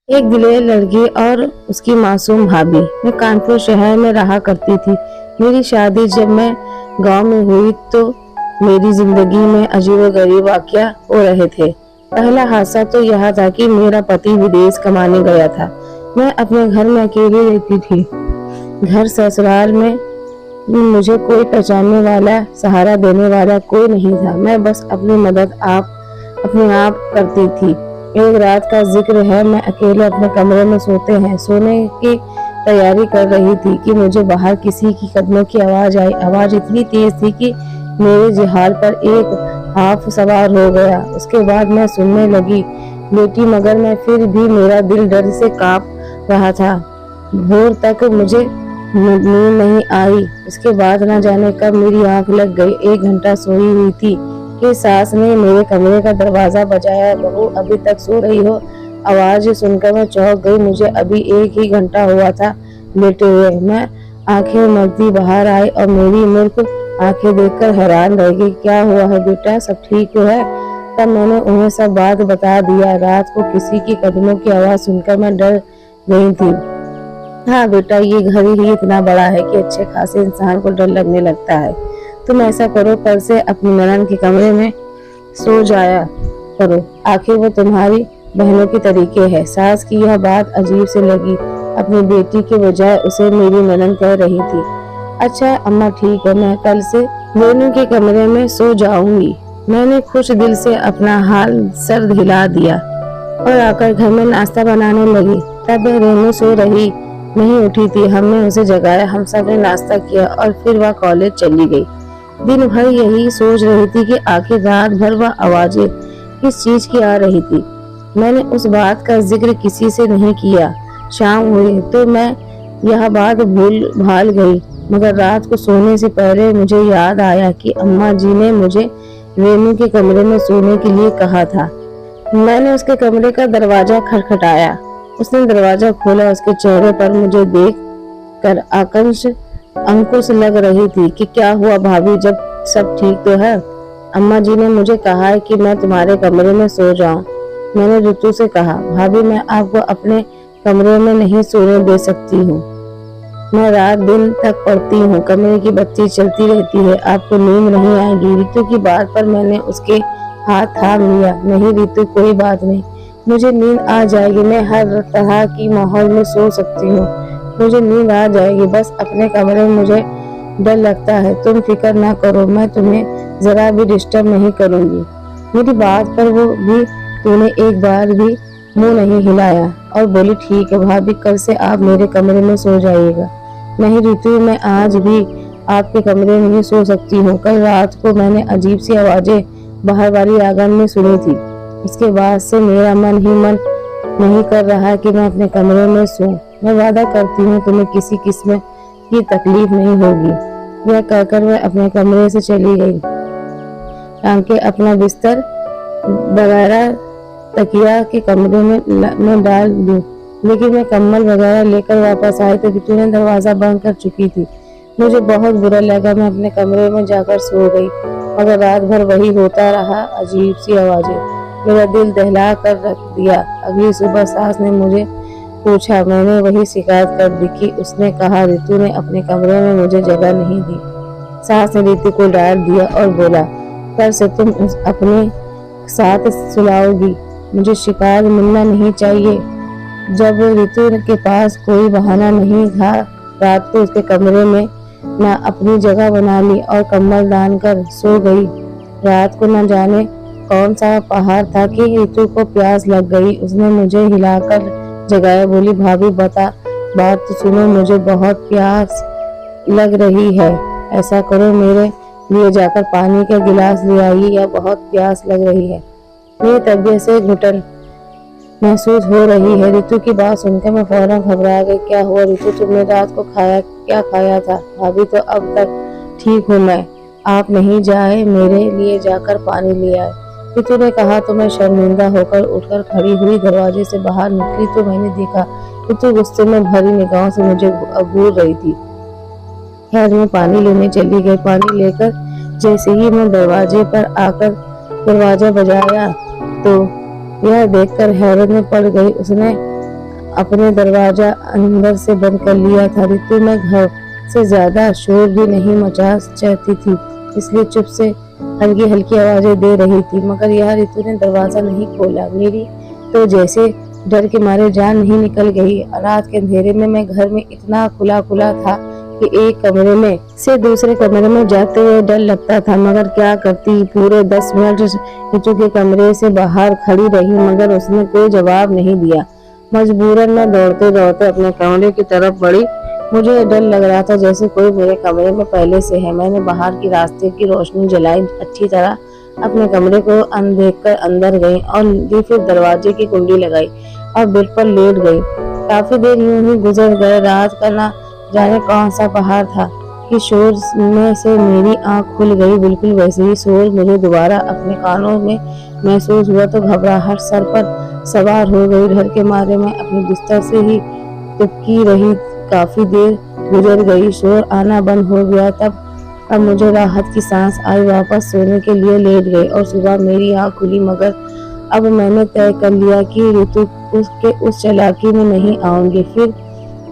एक दिलेर लड़की और उसकी मासूम भाभी। मैं कानपुर शहर में रहा करती थी। मेरी शादी जब मैं गांव में हुई तो मेरी जिंदगी में अजीबोगरीब वाकया हो रहे थे। पहला हादसा तो यह था कि मेरा पति विदेश कमाने गया था। मैं अपने घर में अकेली रहती थी। घर ससुराल में मुझे कोई पहचानने वाला, सहारा देने वाला कोई नहीं था। मैं बस अपनी मदद अपने आप करती थी। एक रात का जिक्र है, मैं अकेले अपने कमरे में सोने की तैयारी कर रही थी कि मुझे बाहर किसी की कदमों की आवाज आई। आवाज इतनी तेज थी कि मेरे जिहाल पर एक हाथ सवार हो गया। उसके बाद मैं सुनने लगी बेटी, मगर मैं फिर भी मेरा दिल डर से कांप रहा था। भोर तक मुझे नींद नहीं आई। उसके बाद न जाने कब मेरी आंख लग गई। 1 घंटा सोई हुई थी कि सास ने मेरे कमरे का दरवाजा बजाया। बहू अभी तक सो रही हो? आवाज सुनकर मैं चौंक गई। मुझे अभी 1 ही घंटा हुआ था लेटे हुए। मैं आंखें मलती बाहर आई और मेरी मूर्ख आंखें देखकर हैरान रह गई। क्या हुआ है बेटा, सब ठीक है? तब मैंने उन्हें सब बात बता दिया। रात को किसी की कदमों की आवाज सुनकर मैं डर गई थी। हाँ बेटा, ये घर ही इतना बड़ा है कि अच्छे खासे इंसान को डर लगने लगता है। तुम ऐसा करो, कल से अपनी ननद के कमरे में सो जाया करो। आखिर वो तुम्हारी बहनों की तरीके है। सास की यह बात अजीब से लगी। अपनी बेटी के बजाय उसे मेरी ननद कह रही थी। अच्छा अम्मा ठीक है, मैं कल से दोनों के कमरे में सो जाऊंगी। मैंने खुश दिल से अपना हाल सर हिला दिया और आकर घर में नाश्ता बनाने लगी। तब रेनू सो रही नहीं उठी थी। हमने उसे जगाया, हम सब ने नाश्ता किया और फिर वह कॉलेज चली गई। दिन भर यही सोच रही थी कि आखिर रात भर वह आवाजें किस चीज की आ रही थी। मैंने उस बात का जिक्र किसी से नहीं किया। शाम हुई तो मैं यह बात भूल भाल गई, मगर रात को सोने से पहले मुझे याद आया कि अम्मा जी ने मुझे रेनू के कमरे में सोने के लिए कहा था। मैंने उसके कमरे का दरवाजा खटखटाया। उसने दरवाजा खोला। उसके चेहरे पर मुझे देख कर अंकुश लग रही थी कि क्या हुआ भाभी, जब सब ठीक तो है? अम्मा जी ने मुझे कहा है कि मैं तुम्हारे कमरे में सो जाऊं। मैंने ऋतु से कहा, भाभी मैं आपको अपने कमरे में नहीं सोने दे सकती हूँ। मैं रात दिन तक पढ़ती हूँ, कमरे की बत्ती चलती रहती है, आपको नींद नहीं आएगी। ऋतु की बात पर मैंने उसके हाथ थाम लिया। नहीं ऋतु, कोई बात नहीं, मुझे नींद आ जाएगी। मैं हर तरह की माहौल में सो सकती हूँ। मुझे नींद आ जाएगी, बस अपने कमरे में मुझे डर लगता है। तुम फिक्र ना करो, मैं तुम्हें जरा भी डिस्टर्ब नहीं करूंगी। मेरी बात पर वो भी तूने एक बार भी मुंह नहीं हिलाया और बोली ठीक है भाभी, कल से आप मेरे कमरे में सो जाइएगा। नहीं ऋतु, मैं आज भी आपके कमरे में ही सो सकती हूँ। कल रात को मैंने अजीब सी आवाजें बाहर वाली आंगन में सुनी थी। इसके बाद से मेरा मन नहीं कर रहा कि मैं अपने कमरे में सोऊं। मैं वादा करती हूँ तुम्हें किसी किस्म की तकलीफ नहीं होगी। यह कहकर मैं अपने कमरे से चली गई। टांके अपना बिस्तर वगैरह तकिया के कमरे में डाल दूं, लेकिन मैं कम्बल वगैरह लेकर वापस आई तो ऋतु ने दरवाजा बंद कर चुकी थी। मुझे बहुत बुरा लगा। मैं अपने कमरे में जाकर सो गई, मगर रात भर वही होता रहा, अजीब सी आवाजें। मेरा दिल दहला कर रख दिया। अगली सुबह सास ने मुझे पूछा। मैंने वही शिकायत कर दी कि उसने कहा ऋतु ने अपने कमरे में मुझे जगह नहीं दी। सास ने ऋतु को डांट दिया और बोला, कल से तुम अपने साथ सुलाओगी। मुझे शिकायत मिलना नहीं चाहिए। जब ऋतु के पास कोई बहाना नहीं था, रात को उसके कमरे में ना अपनी जगह बना ली और कम्बल दान कर सो गई। रात को न जाने कौन सा पहाड़ था कि ऋतु को प्यास लग गई। उसने मुझे हिलाकर जगाया, बोली भाभी बता, बात तो सुनो, मुझे बहुत प्यास लग रही है। ऐसा करो, मेरे लिए जाकर पानी का गिलास ले आइए, या बहुत प्यास लग रही है। मेरी तबीयत से घुटन महसूस हो रही है। ऋतु की बात सुनकर मैं फौरन घबरा गई। क्या हुआ ऋतु, तुमने रात को क्या खाया था? भाभी तो अब तक ठीक हूँ मैं, आप नहीं जाए, मेरे लिए जाकर पानी ले आए। ऋतु ने कहा तो मैं शर्मिंदा होकर उठकर खड़ी हुई। दरवाजे से बाहर निकली तो मैंने देखा ऋतु गुस्से में भरी निगाहों से मुझे घूर रही थी। खैर मैं पानी लेने चली गई। पानी लेकर जैसे ही मैं दरवाजे पर आकर दरवाजा बजाया तो यह देखकर हैरत में पड़ गई। उसने अपने दरवाजा अंदर से बंद कर लिया था। ऋतु में घर से ज्यादा शोर भी नहीं मचा चाहती थी, इसलिए चुप से हल्की हल्की आवाजें दे रही थी। मगर यह ऋतु ने दरवाजा नहीं खोला। मेरी तो जैसे डर के मारे जान नहीं निकल गई। रात के अंधेरे में मैं घर में इतना खुला खुला था कि एक कमरे में से दूसरे कमरे में जाते हुए डर लगता था, मगर क्या करती। पूरे 10 मिनट ऋतु के कमरे से बाहर खड़ी रही, मगर उसने कोई जवाब नहीं दिया। मजबूरन मैं दौड़ते दौड़ते अपने कमरे की तरफ बढ़ी। मुझे डर लग रहा था जैसे कोई मेरे कमरे में पहले से है। मैंने बाहर की रास्ते की रोशनी जलाई, अच्छी तरह अपने कमरे को देखकर अंदर गई और फिर दरवाजे की कुंडी लगाई और बेड पर लेट गई। काफी देर यूं ही गुजर गए। रात का ना जाने कौन सा पहाड़ था कि शोर में से मेरी आंख खुल गई। बिल्कुल वैसे ही शोर मुझे दोबारा अपने कानों में महसूस हुआ तो घबराहट सर पर सवार हो गई। डर के मारे मैं अपने बिस्तर से ही चिपकी रही। काफी देर गुजर गई, शोर आना बंद हो गया। तब अब मुझे राहत की सांस आई। वापस सोने के लिए लेट गई और सुबह मेरी आंख खुली। मगर अब मैंने तय कर लिया कि ऋतु के उस चालाकी में नहीं आऊंगी। फिर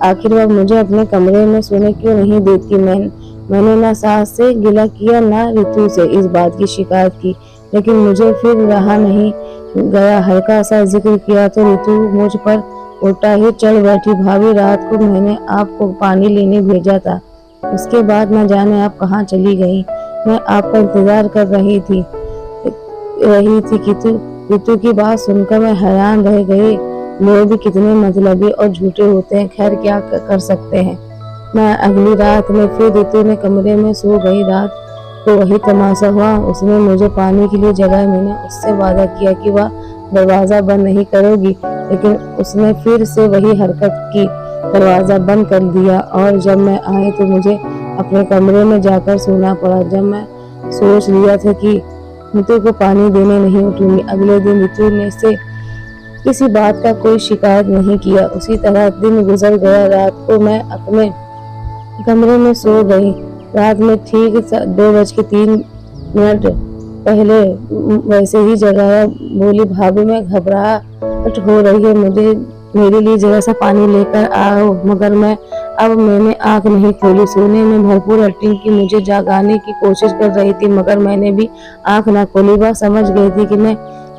आखिर वह मुझे अपने कमरे में सोने क्यों नहीं देती। मैंने ना सास से गिला किया ना ऋतु से इस बात की शिकायत की, लेकिन मुझे फिर रहा नहीं गया। हल्का सा जिक्र किया तो ऋतु मुझ पर उल्टा ही चढ़ बैठी। भाभी, रात को मैंने आपको पानी लेने भेजा था, उसके बाद न जाने आप कहाँ चली गई। मैं आपका इंतजार कर रही थी कि ऋतु की बात सुनकर मैं हैरान रह गई। लोग भी कितने मतलबी और झूठे होते हैं। खैर क्या कर सकते हैं। मैं अगली रात में फिर ऋतु ने कमरे में सो गई। रात को वही तमाशा हुआ। उसने मुझे पानी के लिए जगाया। मैंने उससे वादा किया कि वह दरवाजा बंद नहीं करेगी, लेकिन उसने फिर से वही हरकत की, दरवाजा बंद कर दिया। और जब मैं आई तो मुझे अपने कमरे में जाकर सोना पड़ा। जब मैं सोच लिया था कि ऋतु को पानी देने नहीं उठूंगी। अगले दिन ऋतु ने से किसी बात का कोई शिकायत नहीं किया। उसी तरह दिन गुजर गया। रात को मैं अपने कमरे में सो गई। रात में ठीक 2:03 पहले वैसे ही जगाया। बोली, भाभी मैं घबराहट हो रही है, मुझे मेरे लिए जरा सा पानी लेकर आओ। मगर मैंने आंख नहीं खोली। सोने में भरपूर एक्टिंग की, मुझे जगाने की कोशिश कर रही थी, मगर मैंने भी आंख ना खोली। वह समझ गई थी कि मैं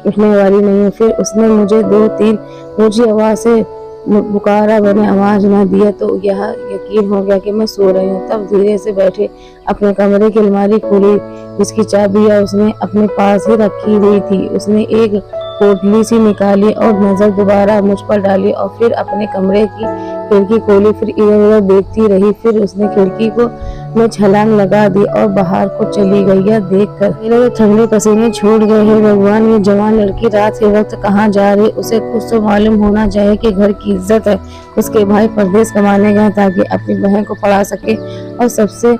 उठने वाली नहीं हूँ। फिर उसने मुझे 2-3 ऊंची आवाज से पुकारा। मैंने आवाज ना दिया तो यह यकीन हो गया कि मैं सो रही हूँ। तब धीरे से बैठे अपने कमरे की अलमारी खोली, जिसकी चाबियां उसने अपने पास ही रखी हुई थी। उसने एक पोटली सी निकाली और नजर दोबारा मुझ पर डाली और फिर अपने कमरे की खिड़की खोली। फिर इधर उधर देखती रही। फिर उसने खिड़की को में छलांग लगा दी और बाहर को चली गई। यह देखकर मेरे तो ठंडे पसीने छूट गए। हे भगवान, ये जवान लड़की रात के वक्त कहाँ जा रही। उसे कुछ तो मालूम होना चाहिए कि घर की इज्जत है। उसके भाई परदेश कमाने गए ताकि अपनी बहन को पढ़ा सके, और सबसे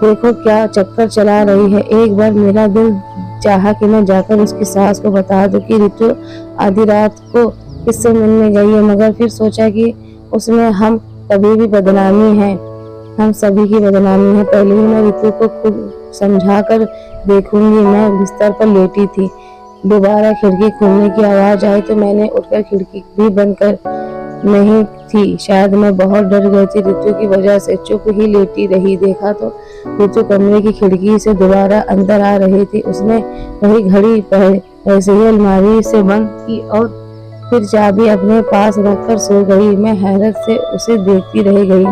देखो क्या चक्कर चला रही है। एक बार मेरा दिल चाहा कि मैं जाकर उसकी सास को बता दूं कि ऋतु आधी रात को किससे मिलने गई है, मगर फिर सोचा कि उसमें हम कभी भी बदनामी है, हम सभी की बदनामी है। पहले ही मैं ऋतु को खुद समझा कर देखूंगी। मैं बिस्तर पर लेटी थी। दोबारा खिड़की खोलने की आवाज आई तो मैंने उठकर खिड़की भी बंद कर नहीं थी। शायद मैं बहुत डर गई थी ऋतु की वजह से। चुप ही लेटी रही। देखा तो ऋतु कमरे की खिड़की से दोबारा अंदर आ रही थी। उसने वही घड़ी ऐसे ही अलमारी से बंद की और फिर चाबी अपने पास रखकर सो गई। मैं हैरत से उसे देखती रह गई।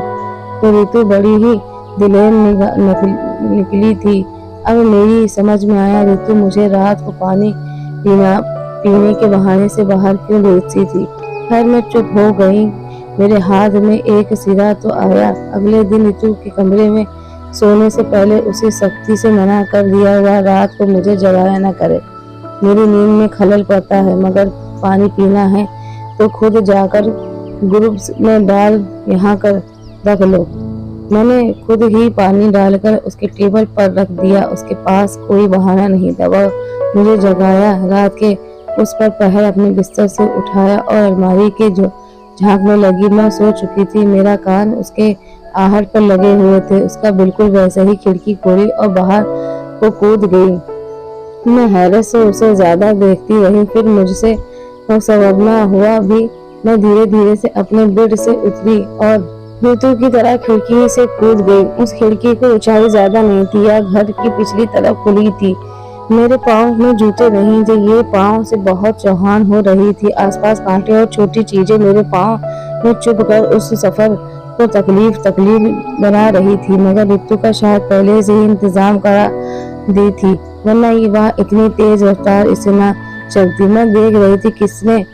तो ऋतु बड़ी ही दिलेर निकली थी। अब मेरी समझ में आया, ऋतु मुझे रात को पानी पीने के बहाने से बाहर क्यों भेजती थी। खैर मैं चुप हो गई। मेरे हाथ में एक सिरा तो आया। अगले दिन ऋतु के कमरे में सोने से पहले उसे सख्ती से मना कर दिया हुआ रात को मुझे जगाया न करे। मेरी नींद में खलल पड़ता है, मगर पानी पीना है तो खुद जाकर ग्रुप में डाल यहाँ कर रख लो। मैंने खुद ही पानी डालकर उसके टेबल पर रख दिया। उसके पास कोई बहाना नहीं था। वह मुझे जगाया। रात के उस पर पहर अपने बिस्तर से उठाया और अलमारी के जो झांकने लगी। मैं सो चुकी थी। मेरा कान उसके आहट पर लगे हुए थे। उसका बिल्कुल वैसा ही खिड़की खोली और बाहर को कूद गई। मैं हैरत से उसे ज्यादा देखती रही। फिर मुझसे वो समझना हुआ भी मैं धीरे धीरे से अपने बेड से उतरी और ऋतु की तरह खिड़की से कूद गई। उस खिड़की की ऊंचाई ज्यादा नहीं थी या घर की पिछली तरफ खुली थी। मेरे पाँव में जूते नहीं थे, ये पाँव से बहुत चौहान हो रही थी। आसपास कांटे और छोटी चीजें मेरे पाँव में चुभ कर उस सफर को तकलीफ बना रही थी, मगर ऋतु का शायद पहले से ही इंतजाम करा दी थी, वरना ये वह इतनी तेज रफ्तार इससे न चलती। मैं देख रही थी किसने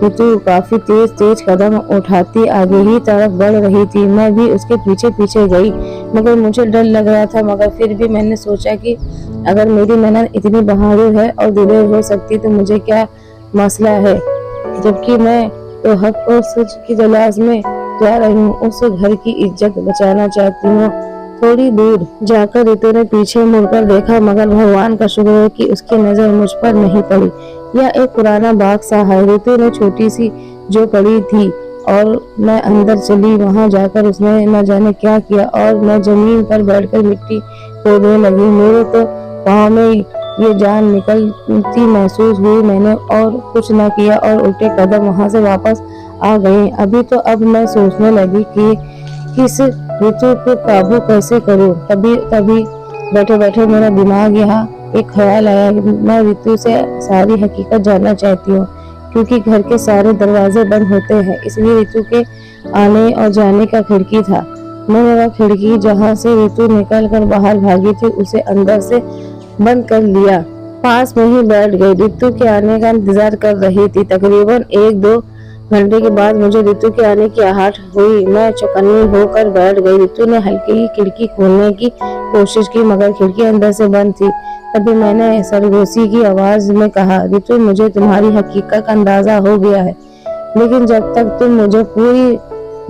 ऋतु काफी तेज तेज कदम उठाती आगे ही तरफ बढ़ रही थी। मैं भी उसके पीछे पीछे गई, मगर मुझे डर लग रहा था। मगर फिर भी मैंने सोचा कि अगर मेरी ननद इतनी बहादुर है और दिलेर हो सकती तो मुझे क्या मसला है, जबकि मैं तो हक और सच की तलाश में जा रही हूँ। उस घर की इज्जत बचाना चाहती हूँ। थोड़ी दूर जाकर ऋतु ने पीछे मुड़कर देखा, मगर भगवान का शुक्र है कि उसकी नजर मुझ पर नहीं पड़ी। यह एक पुराना बाग सा है, ऋतु ने छोटी सी जो पड़ी थी और मैं अंदर चली। वहां जाकर उसने न जाने क्या किया और मैं जमीन पर बैठकर मिट्टी खोदने लगी। मेरे तो पाँव में ये जान निकलती महसूस हुई। मैंने और कुछ न किया और उल्टे कदम वहां से वापस आ गए। अभी तो अब मैं सोचने लगी कि किस ऋतु को काबू कैसे करूं। तभी बैठे बैठे मेरा दिमाग यहाँ एक ख्याल आया। मैं ऋतु से सारी हकीकत जानना चाहती हूँ, क्योंकि घर के सारे दरवाजे बंद होते हैं, इसलिए ऋतु के आने और जाने का खिड़की था। मैंने वह खिड़की जहाँ से ऋतु निकल कर बाहर भागी थी उसे अंदर से बंद कर लिया। पास में ही बैठ गई, ऋतु के आने का इंतजार कर रही थी। तकरीबन 1-2 घंटे के बाद मुझे ऋतु के आने की आहट हुई। मैं चौकन्नी होकर बैठ गई। ऋतु ने हल्की ही खिड़की खोलने की कोशिश की, मगर खिड़की अंदर से बंद थी। तभी मैंने सरगोशी की आवाज में कहा, ऋतु मुझे तुम्हारी हकीकत का अंदाजा हो गया है, लेकिन जब तक तुम मुझे पूरी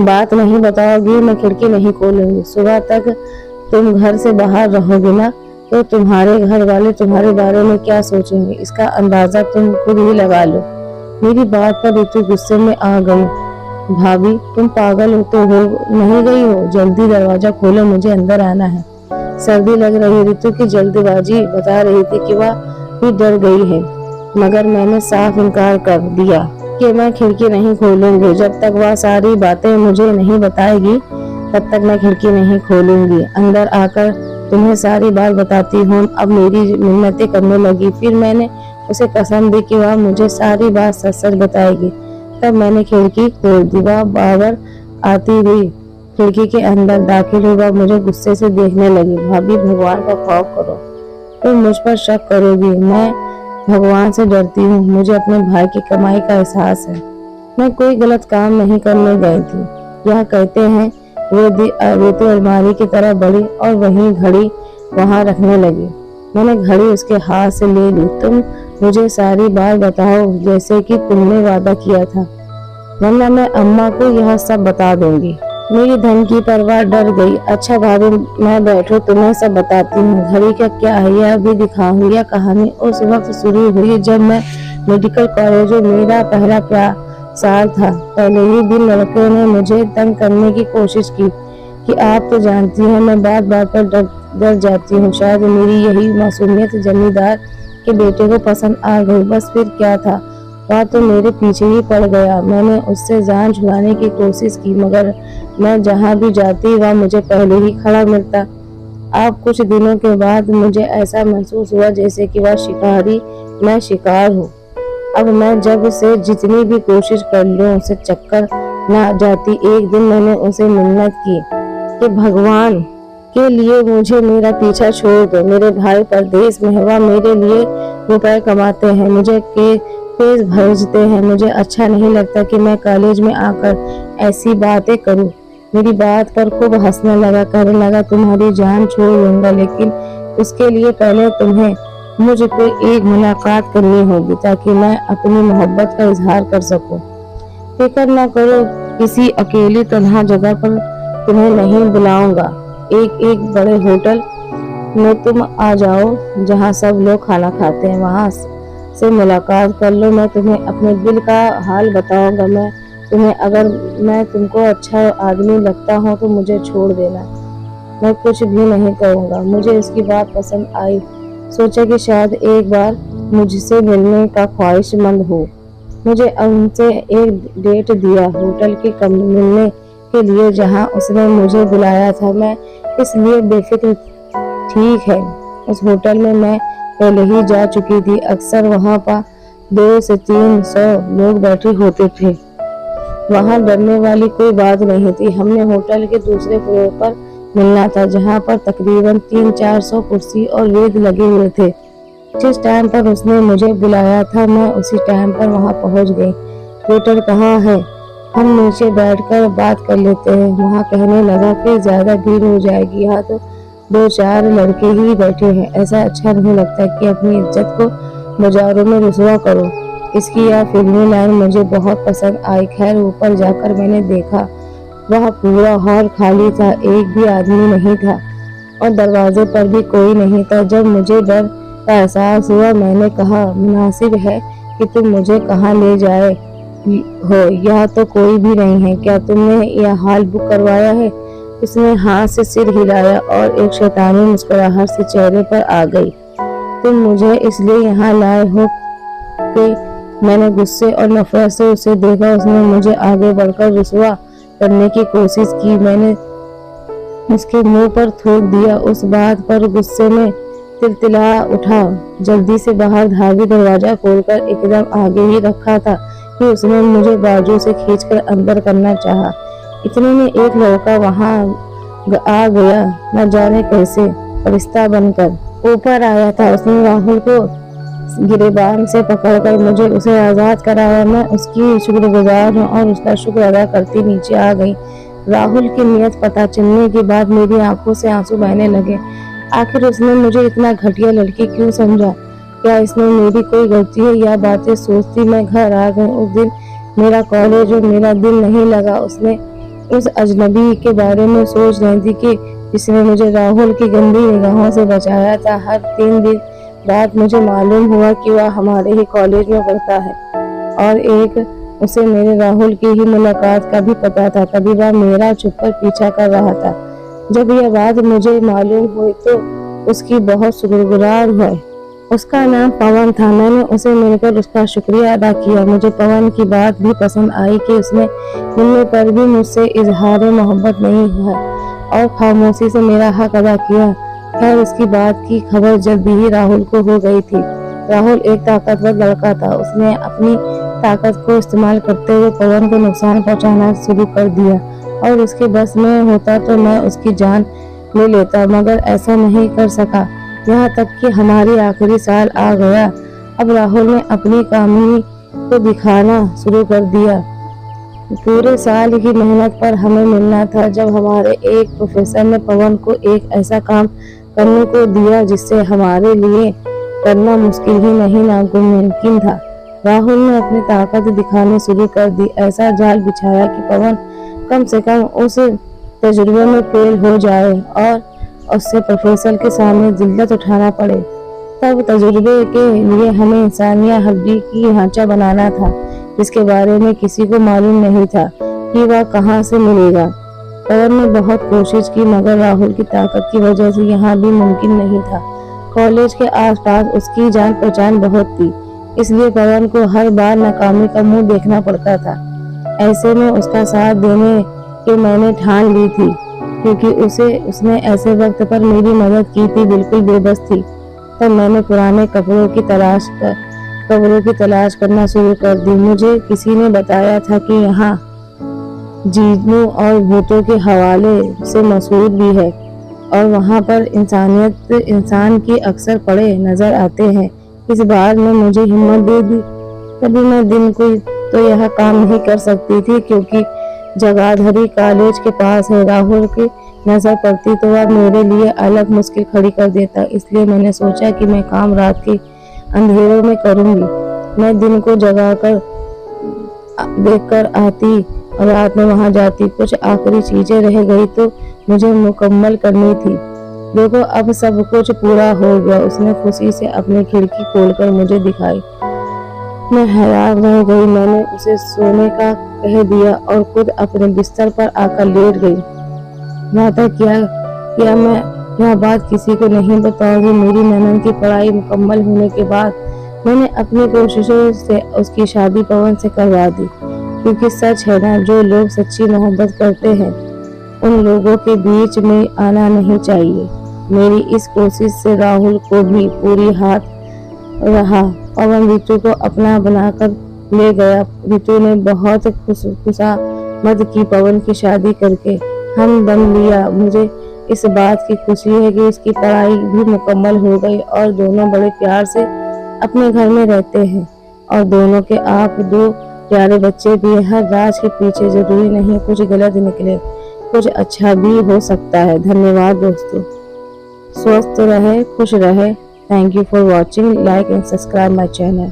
बात नहीं बताओगी मैं खिड़की नहीं खोलूंगी। सुबह तक तुम घर से बाहर रहोगे ना, तो तुम्हारे घर वाले तुम्हारे बारे में क्या सोचेंगे, इसका अंदाजा तुम खुद ही लगा लो। मेरी बात पर ऋतु गुस्से में आ गई। भाभी तुम पागल हो तो हो नहीं गई हो, जल्दी दरवाजा खोलो, मुझे अंदर आना है। सर्दी लग रही। ऋतु की जल्दबाजी बता रही थी कि वह भी डर गई है, मगर मैंने साफ इनकार कर दिया कि मैं खिड़की नहीं खोलूंगी। जब तक वह सारी बातें मुझे नहीं बताएगी तब तक मैं खिड़की नहीं खोलूंगी। अंदर आकर तुम्हें सारी बात बताती हूँ। अब मेरी मिन्नतें करने लगी। फिर मैंने उसे कसम दी कि वह मुझे सारी बात सच सच बताएगी। तब मैंने खिड़की खोल दी। वह बाहर आती हुई खिड़की के अंदर दाखिल हुई। वह मुझे गुस्से से देखने लगी। भाभी भगवान का खौफ करो, तुम मुझ पर शक करोगी। मैं भगवान से डरती हूँ, मुझे अपने भाई की कमाई का एहसास है। मैं कोई गलत काम नहीं करने गई थी। यह कहते हैं वो तो अलमारी की तरह बढ़ी और वहीं घड़ी वहां रखने लगी। मैंने घड़ी उसके हाथ से ले ली। तुम मुझे सारी बात बताओ जैसे कि तुमने वादा किया था, वरना मैं अम्मा को यह सब बता दूंगी। मेरी धन की परवाह डर गई। अच्छा भाभी मैं बैठो, तुम्हें सब बताती हूँ। घड़ी का क्या है यह भी दिखाऊंगी। यह कहानी उस वक्त शुरू हुई जब मैं मेडिकल कॉलेज में मेरा पहला साल था। पहले ही दिन लड़के ने मुझे तंग करने की कोशिश की कि आप तो जानती हैं मैं बात बात पर डर जाती हूँ। शायद मेरी यही मासूमियत जमींदार के बेटे को पसंद आ गई। बस फिर क्या था, वह तो मेरे पीछे ही पड़ गया। मैंने उससे जान छुड़ाने की कोशिश की, मगर मैं जहाँ भी जाती वह मुझे पहले ही खड़ा मिलता। अब कुछ दिनों के बाद मुझे ऐसा महसूस हुआ जैसे कि वह शिकारी मैं शिकार हूँ। अब मैं जब से जितनी भी कोशिश कर लूं उसे चक्कर ना जाती। एक दिन मैंने उसे मिन्नत की कि भगवान के लिए मुझे मेरा पीछा छोड़ दो। मेरे भाई परदेश में है, वह मेरे लिए रुपए कमाते हैं, मुझे केस भेजते हैं। मुझे अच्छा नहीं लगता कि मैं कॉलेज में आकर ऐसी बातें करूं। मेरी बात पर खूब हंसने लगा, कहने लगा तुम्हारी जान छोड़ दूंगा, लेकिन उसके लिए पहले तुम्हें मुझ पे एक मुलाकात करनी होगी ताकि मैं अपनी मोहब्बत का इजहार कर सकूं। फिक्र न करो, किसी अकेली तन्हा जगह पर तुम्हें नहीं बुलाऊंगा। एक बड़े होटल में तुम आ जाओ जहां सब लोग खाना खाते हैं, वहां से मुलाकात कर लो। मैं तुम्हें अपने दिल का हाल बताऊंगा। अगर मैं तुमको अच्छा आदमी लगता हूँ तो मुझे छोड़ देना, मैं कुछ भी नहीं कहूँगा। मुझे उसकी बात पसंद आई। सोचा कि शायद एक बार मुझसे मिलने का ख्वाहिशमंद हो। मुझे उनसे एक डेट दिया होटल के कमरे मिलने के लिए जहां उसने मुझे बुलाया था। मैं इसलिए बेफिक्र ठीक है, उस होटल में मैं पहले ही जा चुकी थी। अक्सर वहां पर 200 से 300 लोग बैठे होते थे। वहां डरने वाली कोई बात नहीं थी। हमने होटल के दूसरे फ्लोर पर मिलना था जहां पर तकरीबन 300-400 कुर्सी और वेद लगे हुए थे। जिस टाइम पर उसने मुझे बुलाया था मैं उसी टाइम पर वहां पहुंच गई। वेटर कहाँ है? हम नीचे बैठकर बात कर लेते हैं। वहां कहने लगा फिर ज्यादा भीड़ हो जाएगी, यहाँ तो 2-4 लड़के ही बैठे हैं। ऐसा अच्छा नहीं लगता कि अपनी इज्जत को बाजारों में रुसवा करो। इसकी यह फिल्मी लाइन मुझे बहुत पसंद आई। खैर ऊपर जाकर मैंने देखा वह पूरा हॉल खाली था, एक भी आदमी नहीं था और दरवाजे पर भी कोई नहीं था। जब मुझे डर का एहसास हुआ मैंने कहा, मुनासिब है कि तुम मुझे कहाँ ले जाए हो, यहाँ तो कोई भी नहीं है। क्या तुमने यह हॉल बुक करवाया है? उसने हाथ से सिर हिलाया और एक शैतानी मुस्कुराहट से चेहरे पर आ गई। तुम मुझे इसलिए यहाँ लाए हो कि? मैंने गुस्से और नफरत से उसे देखा। उसने मुझे आगे बढ़कर रुसवा करने की कोशिश की। मैंने उसके मुंह पर थूक दिया। उस बात पर गुस्से में तिलतिला उठा। जल्दी से बाहर भागी। दरवाजा खोलकर एकदम आगे ही रखा था कि उसने मुझे बाजू से खींचकर अंदर करना चाहा। इतने में एक लड़का वहां आ गया, न जाने कैसे फरिश्ता बनकर ऊपर आया था। उसने राहुल को गिरेबान से पकड़कर मुझे उसे आजाद कराया। मैं उसकी शुक्रगुजार हूँ और उसका शुक्र अदा करती नीचे आ गई। राहुल की नियत पता चलने के बाद मेरी आंखों से आंसू बहने लगे। आखिर उसने मुझे इतना घटिया लड़की क्यों समझा? क्या इसमें मेरी कोई गलती है? या बातें सोचती मैं घर आ गई। उस दिन मेरा कॉलेज और मेरा दिल नहीं लगा। उसने उस अजनबी के बारे में सोच रही थी कि जिसने मुझे राहुल की गंदी निगाहों से बचाया था। हर 3 दिन बाद मुझे मालूम हुआ कि वह हमारे ही कॉलेज में पढ़ता है और एक उसे मेरे राहुल की ही मुलाकात का भी पता था। तभी वह मेरा छुपकर पीछा कर रहा था। जब यह बात मुझे मालूम हुई तो उसकी बहुत शुक्रगुजार हुआ। उसका नाम पवन था। मैंने उसे मिलकर उसका शुक्रिया अदा किया। मुझे पवन की बात भी पसंद आई कि उसने मिलने पर भी मुझसे इजहार मोहब्बत नहीं हुआ और खामोशी से मेरा हक अदा किया। खैर इसकी बात की खबर जल्दी ही राहुल को हो गई थी। राहुल एक ताकतवर लड़का था। उसने अपनी ताकत को इस्तेमाल करते हुए पवन को नुकसान पहुंचाना शुरू कर दिया और उसके बस में होता तो मैं उसकी जान ले लेता, मगर ऐसा नहीं कर सका। यहाँ तक कि हमारी आखिरी साल आ गया। अब राहुल ने अपनी कामयाबी को दिखाना शुरू कर दिया। पूरे साल की मेहनत पर हमें मिलना था जब हमारे एक प्रोफेसर ने पवन को एक ऐसा काम करने को दिया जिससे हमारे लिए करना मुश्किल ही नहीं नामुमकिन था। राहुल ने अपनी ताकत दिखानी शुरू कर दी। ऐसा जाल बिछाया कि पवन कम से कम उस तजुर्बे में फेल हो जाए और उससे प्रोफेसर के सामने जिल्लत उठाना पड़े। तब तजुर्बे के लिए हमें इंसानिया हड्डी की ढांचा बनाना था जिसके बारे में किसी को मालूम नहीं था कि वह कहाँ से मिलेगा। पवन ने बहुत कोशिश की मगर राहुल की ताकत की वजह से यहाँ भी मुमकिन नहीं था। कॉलेज के आसपास उसकी जान पहचान बहुत थी, इसलिए पवन को हर बार नाकामी का मुंह देखना पड़ता था। ऐसे में उसका साथ देने की मैंने ठान ली थी क्योंकि उसने ऐसे वक्त पर मेरी मदद की थी, बिल्कुल बेबस थी। तब मैंने पुराने कपड़ों की तलाश करना शुरू कर दी। मुझे किसी ने बताया था कि यहाँ जिन्नों और भूतों के हवाले से मशहूर भी है और वहाँ पर इंसान की अक्सर पड़े नजर आते हैं। इस बार ने मुझे हिम्मत दे दी। कभी मैं दिन को तो यह काम नहीं कर सकती थी क्योंकि जगाधरी कॉलेज के पास है। राहुल की नजर पड़ती तो वह मेरे लिए अलग मुश्किल खड़ी कर देता। इसलिए मैंने सोचा कि मैं काम रात के अंधेरों में करूंगी। मैं दिन को जगाकर देखकर आती और रात में वहां जाती। कुछ आखिरी चीजें रह गई तो मुझे मुकम्मल करनी थी। देखो अब सब कुछ पूरा हो गया। उसने खुशी से अपनी खिड़की खोलकर मुझे दिखाई। मैं हैरान रह गई। मैंने उसे सोने का कह दिया और खुद अपने बिस्तर पर आकर लेट गई। वादा किया मैं यह बात किसी को नहीं बताऊंगी। मेरी ननद की पढ़ाई मुकम्मल होने के बाद मैंने अपनी कोशिशों से उसकी शादी पवन से करवा दी, क्योंकि सच है ना, जो लोग सच्ची मोहब्बत करते हैं उन लोगों के बीच में आना नहीं चाहिए। मेरी इस कोशिश से राहुल को भी पूरी हाथ रहा। पवन ऋतु को अपना बनाकर ले गया। ऋतु ने बहुत खुशामद की पवन की शादी करके। हम दम लिया। मुझे इस बात की खुशी है कि उसकी पढ़ाई भी मुकम्मल हो गई और दोनों बड़े प्यार से अपने घर में रहते हैं। और दोनों के आप दो प्यारे बच्चे भी। हर राज के पीछे जरूरी नहीं कुछ गलत निकले, कुछ अच्छा भी हो सकता है। धन्यवाद दोस्तों। स्वस्थ रहे, खुश रहे। Thank you for watching. Like and subscribe my channel.